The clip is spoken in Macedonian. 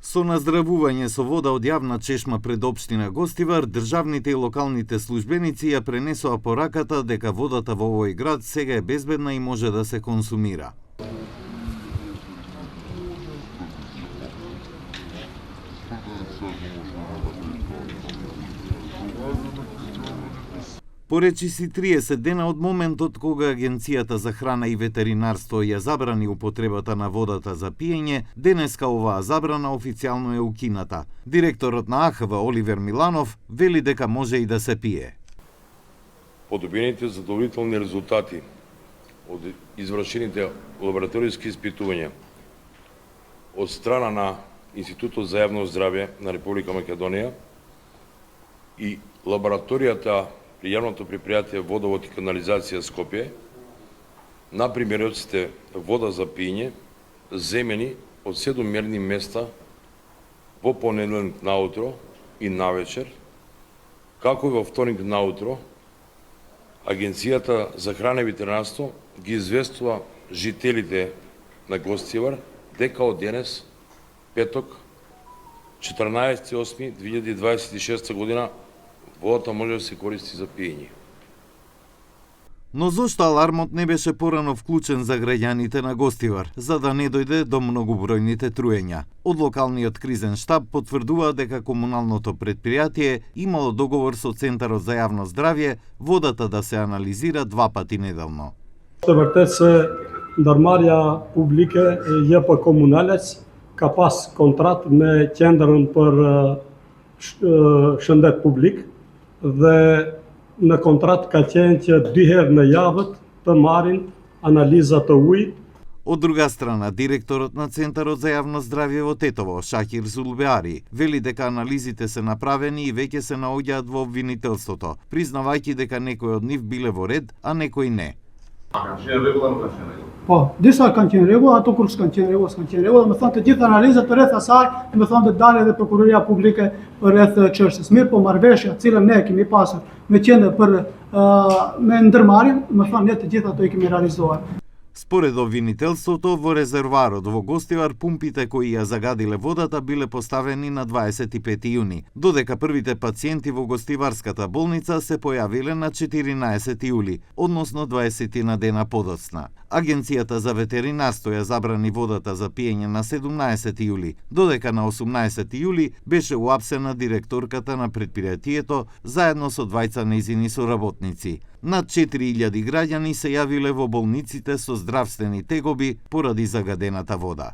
Со наздравување со вода од јавна чешма пред општина Гостивар, државните и локалните службеници ја пренесоа пораката дека водата во овој град сега е безбедна и може да се консумира. Поречиси 30 дена од моментот кога Агенцијата за храна и ветеринарство ја забрани употребата на водата за пиење, денеска оваа забрана официјално е укината. Директорот на АХВ Оливер Миланов вели дека може и да се пие. По добиените задоволителни резултати од извршените лабораториски испитувања од страна на Институтот за јавно здравје на Република Македонија и лабораторијата при јавното предпријатие Водовод и канализација Скопје, на примероците вода за пиење земени од 7 мерни места во понеделник наутро и навечер, како и во вторник наутро, Агенцијата за храна и ветеринарство ги известува жителите на Гостивар дека од денес, петок, 14.8.2026 година, водата може да се користи за пиење. Но зошто алармот не беше порано вклучен за граѓаните на Гостивар, за да не дојде до многобројните труења? Од локалниот кризен штаб потврдува дека комуналното предпријатие имало договор со Центарот за јавно здравје водата да се анализира 2 пати неделно. Të vërtet se ndërmarrja publike jep komunalec ka pas kontratë me qendrën për shëndet publik dhe në kontratë ka qenë që 2 herë në javët të marrin analiza të ujit. Од друга страна, директорот на Центарот за јавно здравје во Тетово, Шахир Зулбеари, вели дека анализите се направени и веќе се наоѓаат во обвинителството, признавајќи дека некои од нив биле во ред, а некои не. Po, disa kanë qenë rregull, ato kur s'kan qenë rregull, s'kan qenë rregull, më thonë të gjithë analizat rreth asaj, më thonë të dalë edhe prokuroria publike rreth çështjes. Mirë, po marrëveshja, cilën ne kemi pasur me qendër për me ndërmarrjen, më thonë ne të gjithë ato i kemi realizuar. Според обвинителството, во резерварот во Гостивар пумпите кои ја загадиле водата биле поставени на 25 јуни, додека првите пациенти во Гостиварската болница се појавиле на 14 јули, односно 20 на дена подоцна. Агенцијата за ветеринарство ја забрани водата за пиење на 17 јули, додека на 18 јули беше уапсена директорката на предпријатието заедно со 2 нејзини соработници. Над 4000 граѓани се јавиле во болниците со здравствени тегоби поради загадената вода.